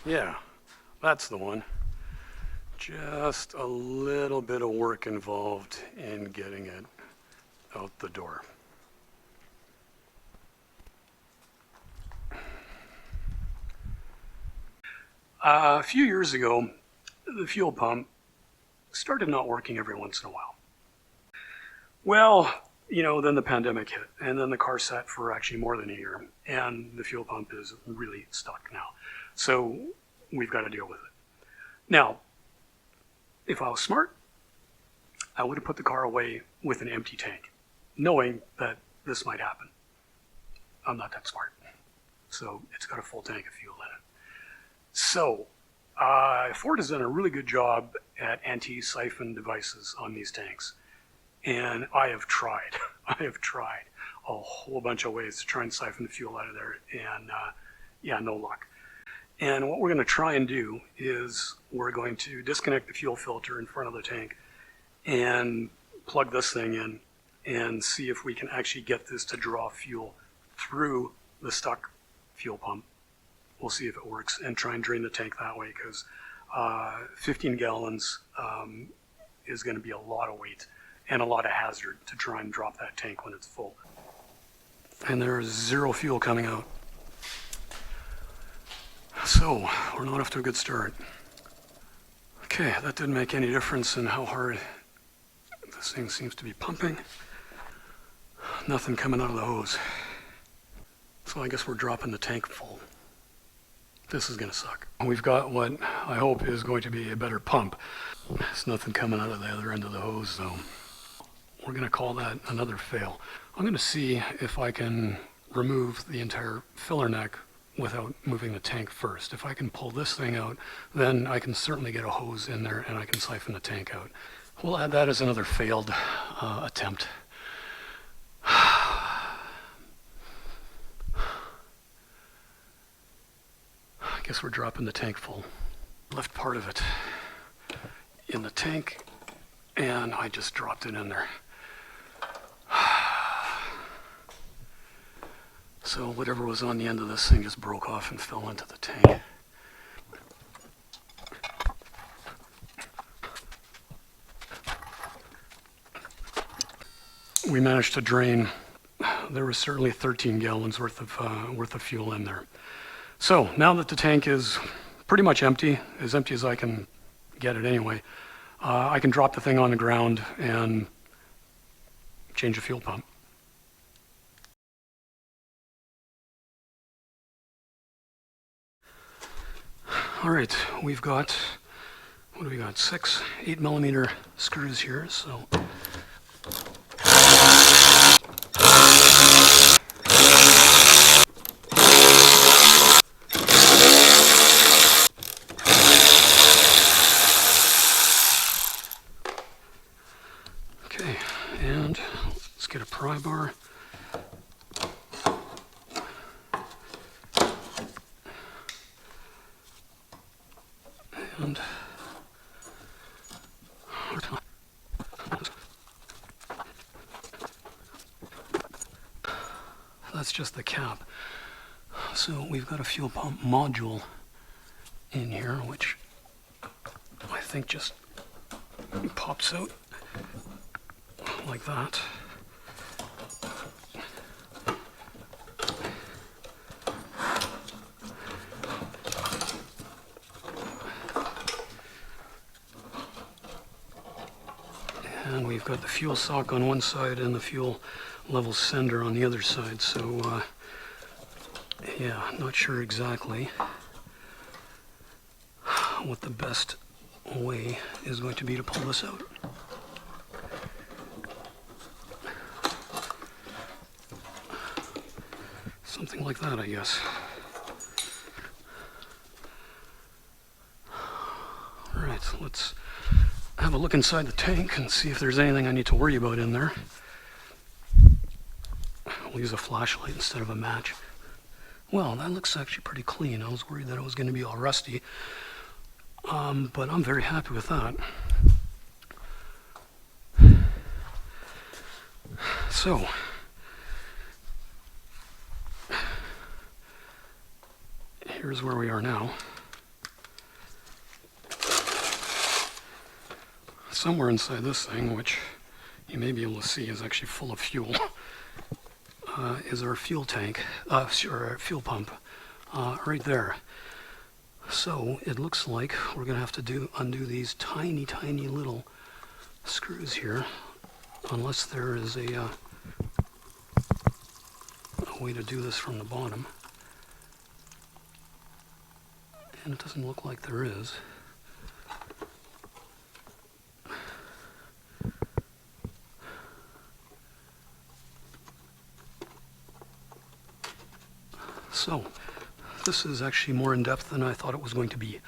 Yeah, that's the one. Just a little bit of work involved in getting it out the door. A few years ago, the fuel pump started not working every once in a while. Well, then the pandemic hit, and then the car sat for actually more than a year, and the fuel pump is really stuck now. So we've got to deal with it. Now, if I was smart, I would have put the car away with an empty tank, knowing that this might happen. I'm not that smart. So it's got a full tank of fuel in it. So Ford has done a really good job at anti-siphon devices on these tanks. And I have tried. I have tried a whole bunch of ways to try and siphon the fuel out of there. And yeah, no luck. And what we're going to try and do is we're going to disconnect the fuel filter in front of the tank and plug this thing in and see if we can actually get this to draw fuel through the stuck fuel pump. We'll see if it works and try and drain the tank that way, because 15 gallons is going to be a lot of weight and a lot of hazard to try and drop that tank when it's full. And there is zero fuel coming out. So we're not off to a good start. Okay, that didn't make any difference in how hard this thing seems to be pumping. Nothing coming out of the hose. So I guess we're dropping the tank full. This is going to suck. We've got what I hope is going to be a better pump. There's nothing coming out of the other end of the hose, though. We're going to call that another fail. I'm going to see if I can remove the entire filler neck without moving the tank first. If I can pull this thing out, then I can certainly get a hose in there and I can siphon the tank out. We'll add that as another failed attempt. I guess we're dropping the tank full. Left part of it in the tank, and I just dropped it in there. So whatever was on the end of this thing just broke off and fell into the tank. We managed to drain. There was certainly 13 gallons worth of fuel in there. So now that the tank is pretty much empty as I can get it anyway, I can drop the thing on the ground and change the fuel pump. All right, we've got, what do we got, 6 8mm screws here, so. Okay, and let's get a pry bar. And that's just the cap. So we've got a fuel pump module in here, which I think just pops out like that. And we've got the fuel sock on one side and the fuel level sender on the other side. So yeah, not sure exactly what the best way is going to be to pull this out. Something like that, I guess. All right, let's have a look inside the tank and see if there's anything I need to worry about in there. We'll use a flashlight instead of a match. Well, that looks actually pretty clean. I was worried that it was going to be all rusty, but I'm very happy with that. So, here's where we are now. somewhere inside this thing, which you may be able to see is actually full of fuel, is our fuel tank, our fuel pump, right there. So it looks like we're going to have to undo these tiny, tiny little screws here, unless there is a way to do this from the bottom. And it doesn't look like there is. So, this is actually more in depth than I thought it was going to be.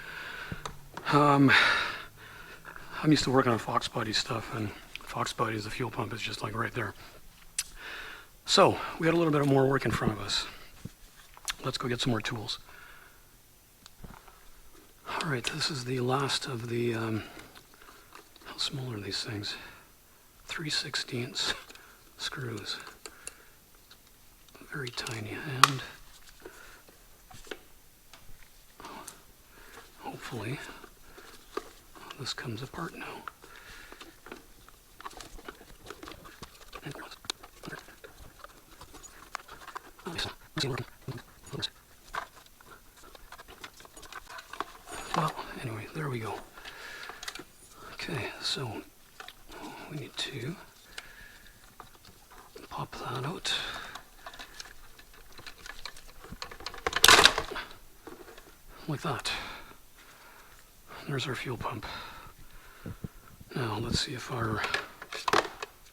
I'm used to working on Fox body stuff, and Fox bodies, the fuel pump is just like right there. So, we got a little bit more work in front of us. Let's go get some more tools. Alright, this is the last of the, how small are these things? 3/16 screws. Very tiny, and hopefully this comes apart now. Well, anyway, there we go. Okay, so we need to pop that out. Like that. There's our fuel pump. Now let's see if our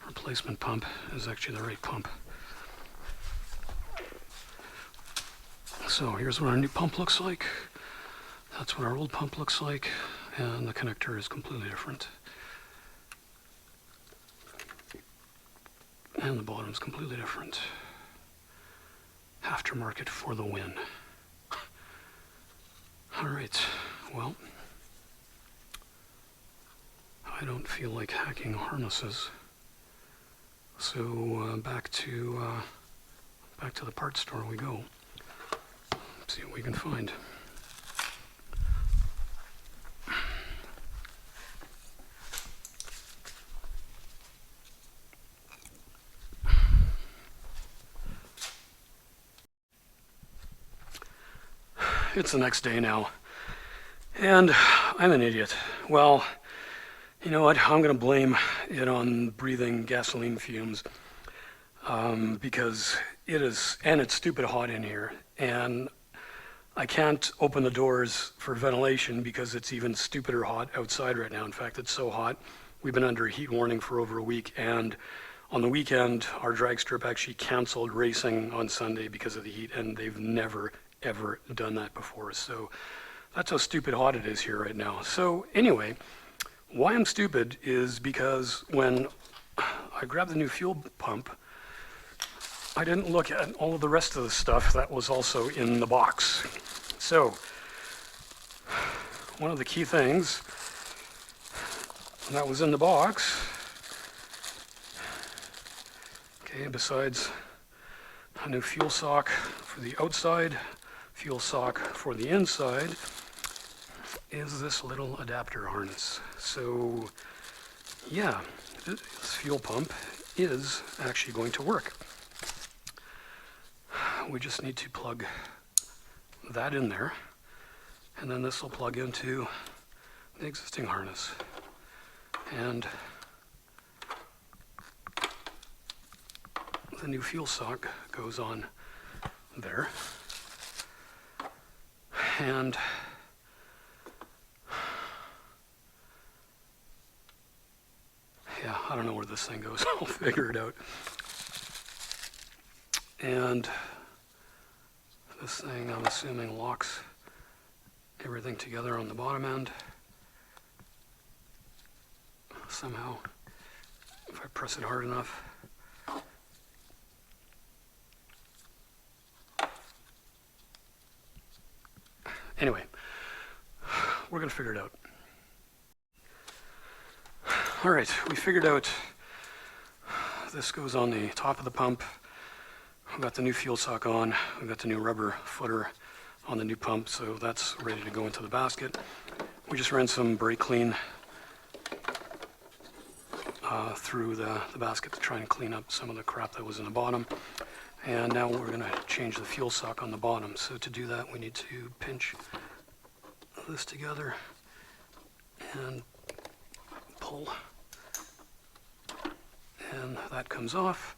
replacement pump is actually the right pump. So here's what our new pump looks like. That's what our old pump looks like, and the connector is completely different. And the bottom's completely different. Aftermarket for the win. Alright, well, I don't feel like hacking harnesses, so back to the parts store we go. See what we can find. It's the next day now, and I'm an idiot. Well, you know what? I'm going to blame it on breathing gasoline fumes, because it's stupid hot in here, and I can't open the doors for ventilation because it's even stupider hot outside right now. In fact, it's so hot, we've been under a heat warning for over a week, and on the weekend, our drag strip actually canceled racing on Sunday because of the heat, and they've never ever done that before. So that's how stupid hot it is here right now. So anyway, why I'm stupid is because when I grabbed the new fuel pump, I didn't look at all of the rest of the stuff that was also in the box. So one of the key things that was in the box, okay, besides a new fuel sock for the outside, fuel sock for the inside, is this little adapter harness. So yeah, this fuel pump is actually going to work. We just need to plug that in there, and then this will plug into the existing harness. And the new fuel sock goes on there. And yeah, I don't know where this thing goes. I'll figure it out. And this thing, I'm assuming, locks everything together on the bottom end. Somehow, if I press it hard enough. Anyway, we're going to figure it out. All right, we figured out this goes on the top of the pump. We've got the new fuel sock on. We've got the new rubber footer on the new pump, so that's ready to go into the basket. We just ran some brake clean through the basket to try and clean up some of the crap that was in the bottom. And now we're going to change the fuel sock on the bottom. So to do that, we need to pinch this together and pull. And that comes off.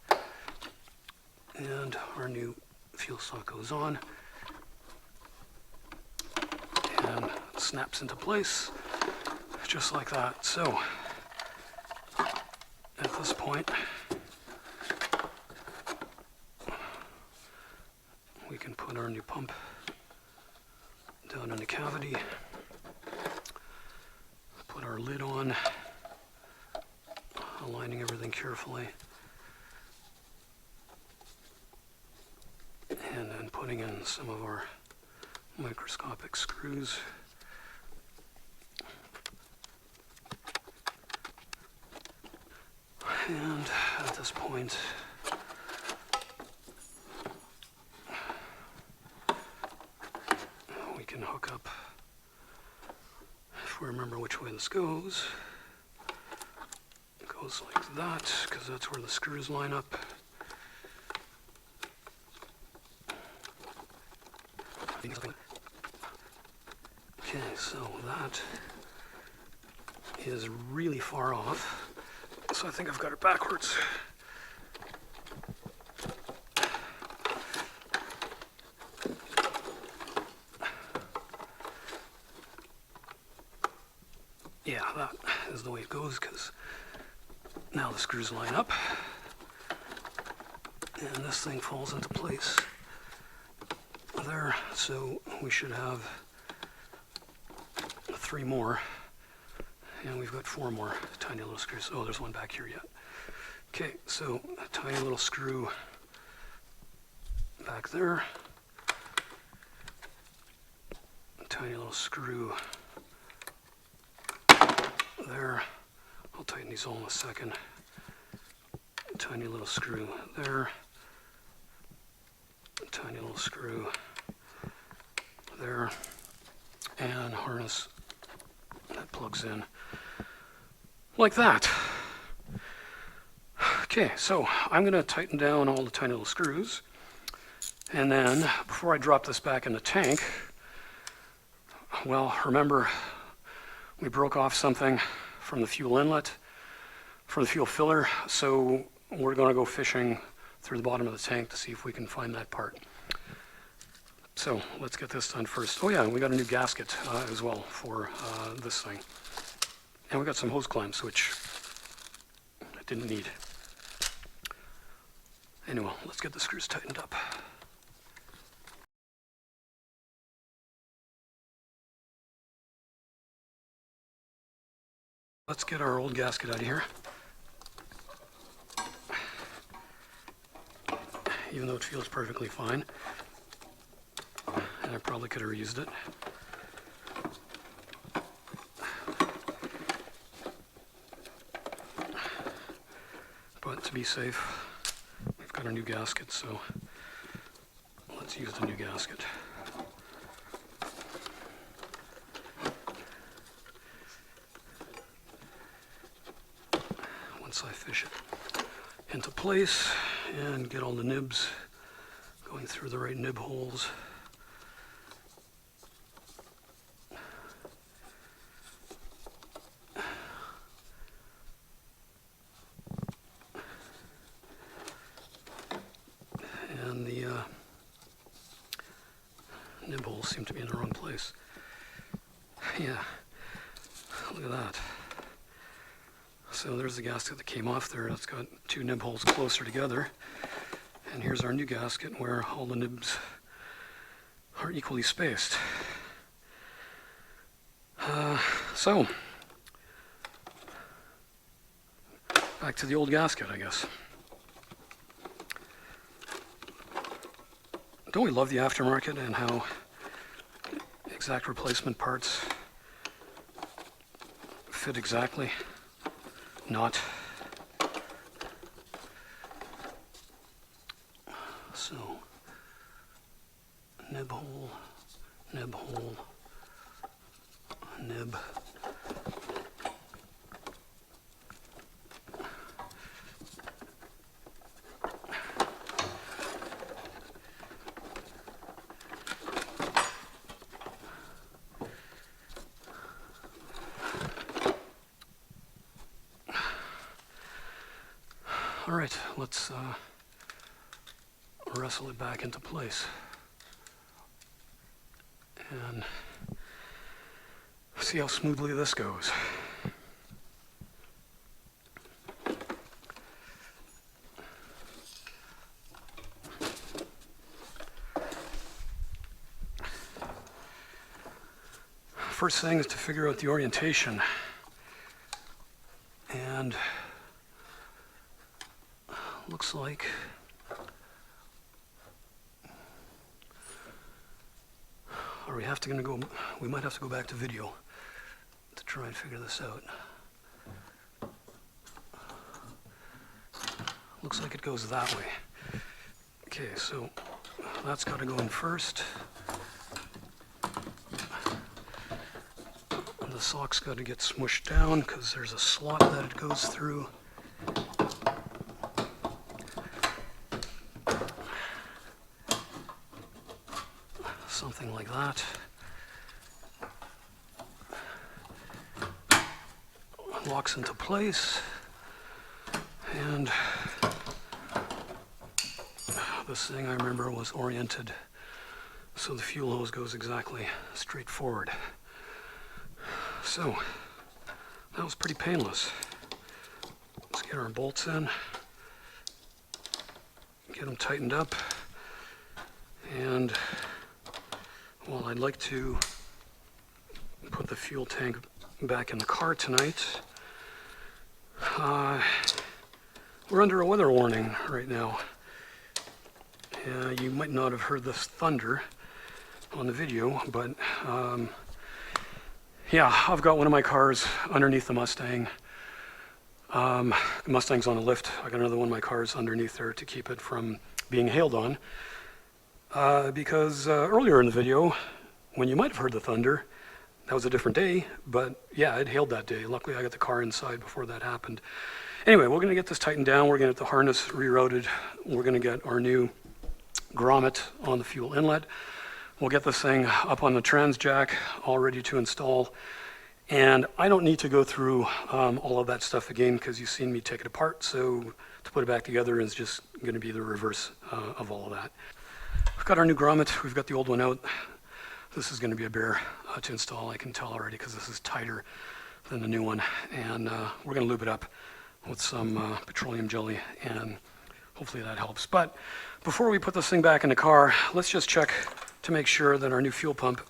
And our new fuel sock goes on. And snaps into place, just like that. So, at this point, we can put our new pump down in the cavity, put our lid on, aligning everything carefully, and then putting in some of our microscopic screws. And at this point, we can hook up, if we remember which way this goes, it goes like that, because that's where the screws line up. Okay, so that is really far off. So I think I've got it backwards. Yeah, that is the way it goes, because now the screws line up and this thing falls into place there. So we should have 3 more. And we've got 4 more tiny little screws. Oh, there's one back here yet. Okay, so a tiny little screw back there. A tiny little screw there. I'll tighten these all in a second. A tiny little screw there. A tiny little screw there. And harness that plugs in like that. Okay, so I'm going to tighten down all the tiny little screws, and then before I drop this back in the tank, well, remember we broke off something from the fuel inlet for the fuel filler, so we're going to go fishing through the bottom of the tank to see if we can find that part. So let's get this done first. Oh yeah, we got a new gasket as well for this thing. And we got some hose clamps, which I didn't need. Anyway, let's get the screws tightened up. Let's get our old gasket out of here. Even though it feels perfectly fine. And I probably could have reused it. But to be safe, we've got a new gasket, so let's use the new gasket. Once I fish it into place and get all the nibs going through the right nib holes, and the nib holes seem to be in the wrong place. Yeah, look at that. So there's the gasket that came off there. It's got 2 nib holes closer together. And here's our new gasket where all the nibs are equally spaced. So, back to the old gasket, I guess. Don't we love the aftermarket and how exact replacement parts fit exactly? Not. So, nib hole, nib hole, nib. All right, let's wrestle it back into place. And see how smoothly this goes. First thing is to figure out the orientation. And looks like we might have to go back to video to try and figure this out. Looks like it goes that way. Okay, so that's got to go in first. And the sock's got to get smushed down because there's a slot that it goes through. Something like that. Locks into place, and this thing I remember was oriented so the fuel hose goes exactly straight forward. So that was pretty painless. Let's get our bolts in, get them tightened up, and well, I'd like to put the fuel tank back in the car tonight. We're under a weather warning right now. You might not have heard this thunder on the video, but yeah, I've got one of my cars underneath the Mustang. The Mustang's on a lift. I got another one of my cars underneath there to keep it from being hailed on. Because earlier in the video, when you might have heard the thunder, that was a different day, but yeah, it hailed that day. Luckily, I got the car inside before that happened. Anyway, we're going to get this tightened down. We're going to get the harness rerouted. We're going to get our new grommet on the fuel inlet. We'll get this thing up on the trans jack, all ready to install. And I don't need to go through all of that stuff again because you've seen me take it apart. So to put it back together is just going to be the reverse of all of that. We've got our new grommet. We've got the old one out. This is going to be a bear to install, I can tell already, because this is tighter than the new one. And we're going to lube it up with some petroleum jelly, and hopefully that helps. But before we put this thing back in the car, let's just check to make sure that our new fuel pump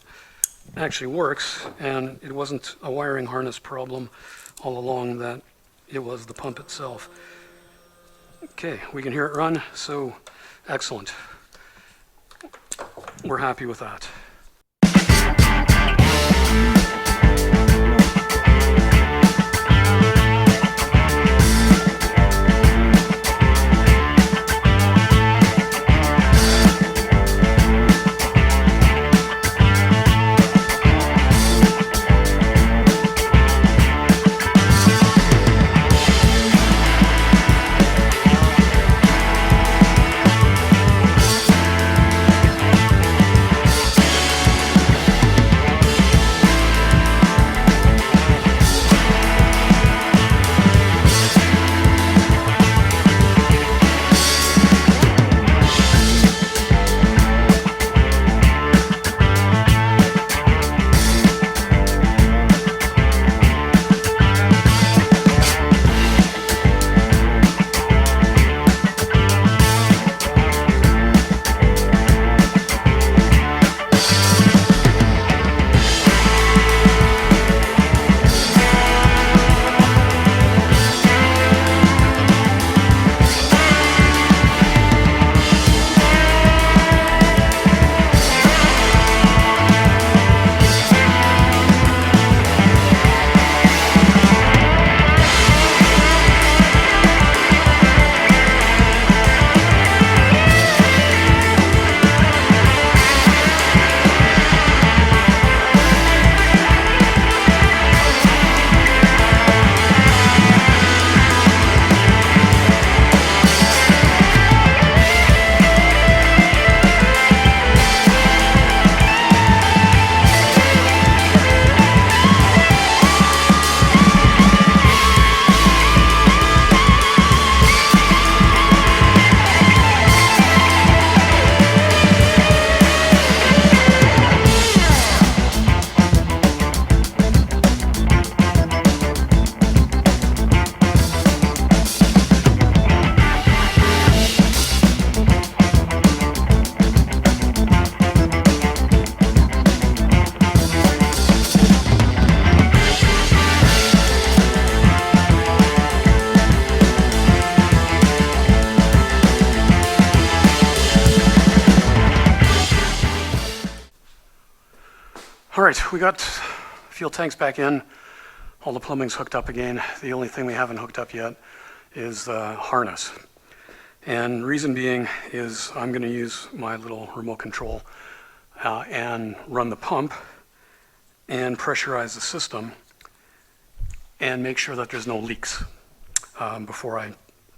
actually works, and it wasn't a wiring harness problem all along, that it was the pump itself. Okay, we can hear it run, so excellent. We're happy with that. right, we got fuel tanks back in. All the plumbing's hooked up again. The only thing we haven't hooked up yet is the harness. And reason being is I'm going to use my little remote control and run the pump and pressurize the system and make sure that there's no leaks before I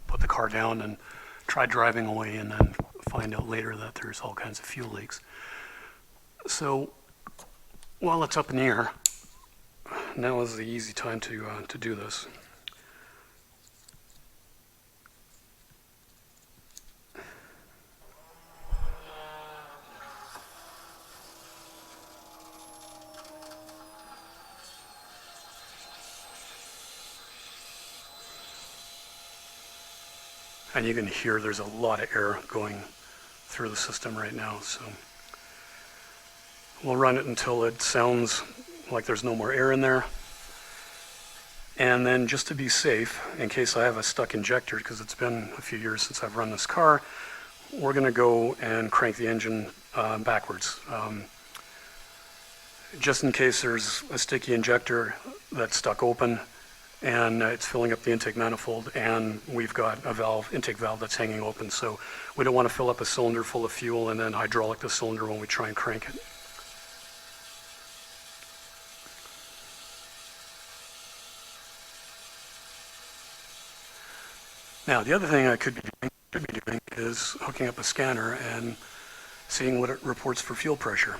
put the car down and try driving away and then find out later that there's all kinds of fuel leaks. So while it's up in the air, now is the easy time to do this. And you can hear there's a lot of air going through the system right now, so we'll run it until it sounds like there's no more air in there. And then just to be safe, in case I have a stuck injector, because it's been a few years since I've run this car, we're going to go and crank the engine backwards. Just in case there's a sticky injector that's stuck open and it's filling up the intake manifold, and we've got a valve, intake valve that's hanging open. So we don't want to fill up a cylinder full of fuel and then hydraulic the cylinder when we try and crank it. Now, the other thing I could be doing is hooking up a scanner and seeing what it reports for fuel pressure.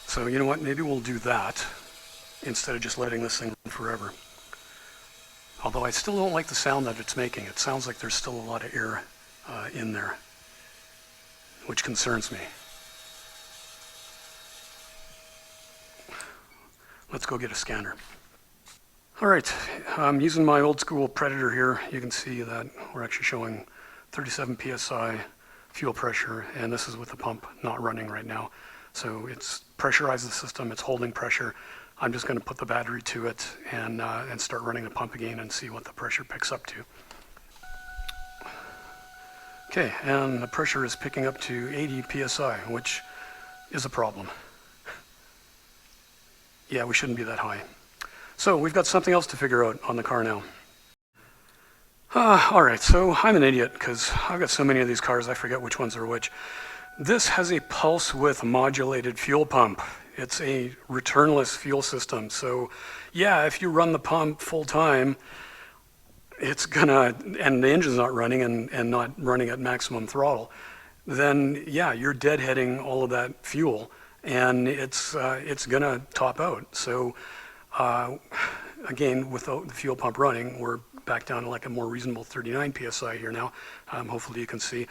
So you know what, maybe we'll do that instead of just letting this thing run forever. Although I still don't like the sound that it's making. It sounds like there's still a lot of air in there, which concerns me. Let's go get a scanner. All right, I'm using my old school Predator here. You can see that we're actually showing 37 PSI fuel pressure, and this is with the pump not running right now. So it's pressurized the system, it's holding pressure. I'm just going to put the battery to it and start running the pump again and see what the pressure picks up to. Okay, and the pressure is picking up to 80 PSI, which is a problem. Yeah, we shouldn't be that high. So we've got something else to figure out on the car now. All right, so I'm an idiot because I've got so many of these cars I forget which ones are which. This has a pulse width modulated fuel pump. It's a returnless fuel system. So yeah, if you run the pump full time, it's gonna, and the engine's not running and not running at maximum throttle, then yeah, you're deadheading all of that fuel and it's gonna top out. So again, without the fuel pump running, we're back down to like a more reasonable 39 PSI here now. Hopefully you can see.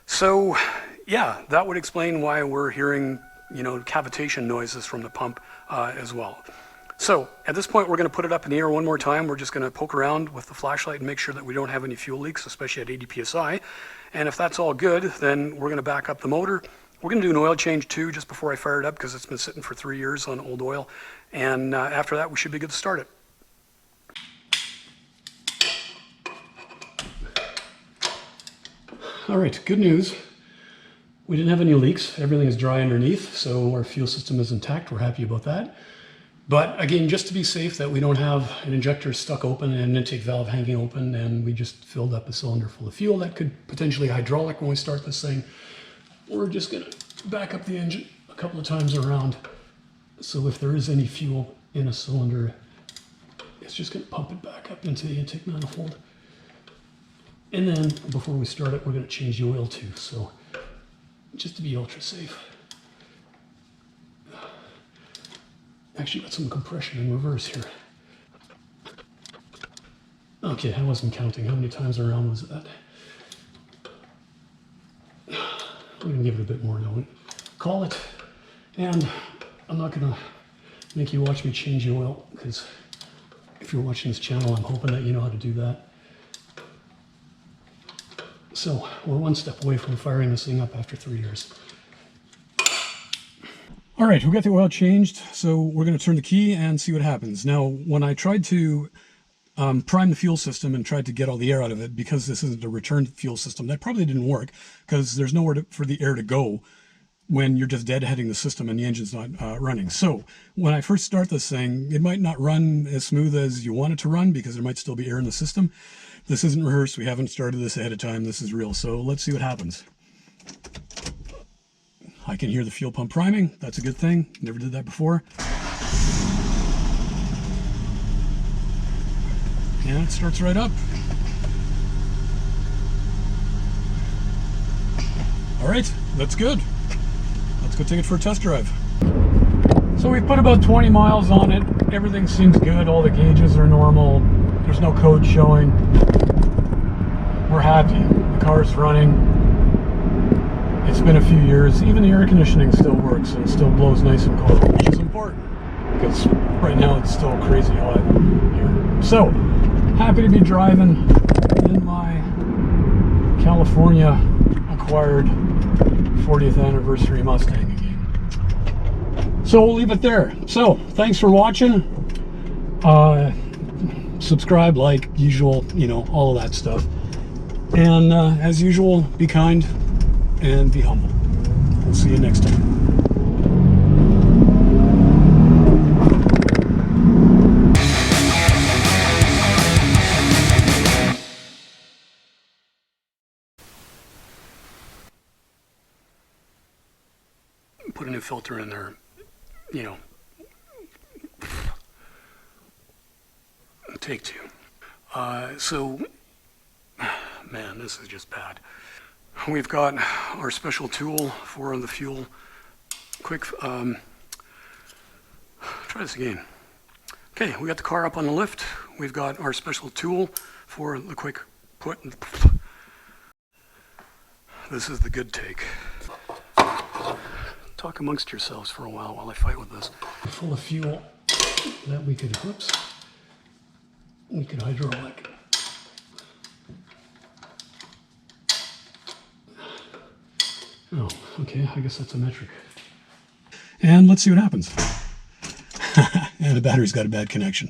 So yeah, that would explain why we're hearing, you know, cavitation noises from the pump as well. So at this point, we're going to put it up in the air one more time. We're just going to poke around with the flashlight and make sure that we don't have any fuel leaks, especially at 80 PSI. And if that's all good, then we're going to back up the motor. We're going to do an oil change too, just before I fire it up, because it's been sitting for 3 years on old oil. And after that, we should be good to start it. All right, good news. We didn't have any leaks. Everything is dry underneath, so our fuel system is intact. We're happy about that. But again, just to be safe that we don't have an injector stuck open and an intake valve hanging open, and we just filled up a cylinder full of fuel that could potentially hydraulic when we start this thing, we're just gonna back up the engine a couple of times around. So if there is any fuel in a cylinder, it's just gonna pump it back up into the intake manifold. And then before we start it, we're gonna change the oil too. So just to be ultra safe. Actually got some compression in reverse here. Okay, I wasn't counting. How many times around was that? We're gonna give it a bit more now. Call it. And I'm not gonna make you watch me change the oil, because if you're watching this channel, I'm hoping that you know how to do that. So we're one step away from firing this thing up after 3 years. All right, we got the oil changed, so we're going to turn the key and see what happens. Now, when I tried to prime the fuel system and tried to get all the air out of it, because this isn't a return fuel system, that probably didn't work, because there's nowhere for the air to go. when you're just deadheading the system and the engine's not running. So when I first start this thing, it might not run as smooth as you want it to run because there might still be air in the system. This isn't rehearsed. We haven't started this ahead of time. This is real. So let's see what happens. I can hear the fuel pump priming. That's a good thing. Never did that before. And it starts right up. All right, that's good. Let's go take it for a test drive. So we've put about 20 miles on it. Everything seems good. All the gauges are normal. There's no code showing. We're happy. The car's running. It's been a few years. Even the air conditioning still works and it still blows nice and cold, which is important because right now it's still crazy hot here. So happy to be driving in my California acquired 40th anniversary Mustang again. So we'll leave it there. So thanks for watching. Subscribe, like usual, you know, all of that stuff. And as usual, be kind and be humble. We'll see you next time. Put a new filter in there, you know. Take two. So, man, this is just bad. We've got our special tool for the fuel. Quick, try this again. Okay, we got the car up on the lift. We've got our special tool for the quick put. This is the good take. Talk amongst yourselves for a while I fight with this. Full of fuel that we could, whoops, we could hydraulic. Oh, okay, I guess that's a metric. And let's see what happens. And the battery's got a bad connection.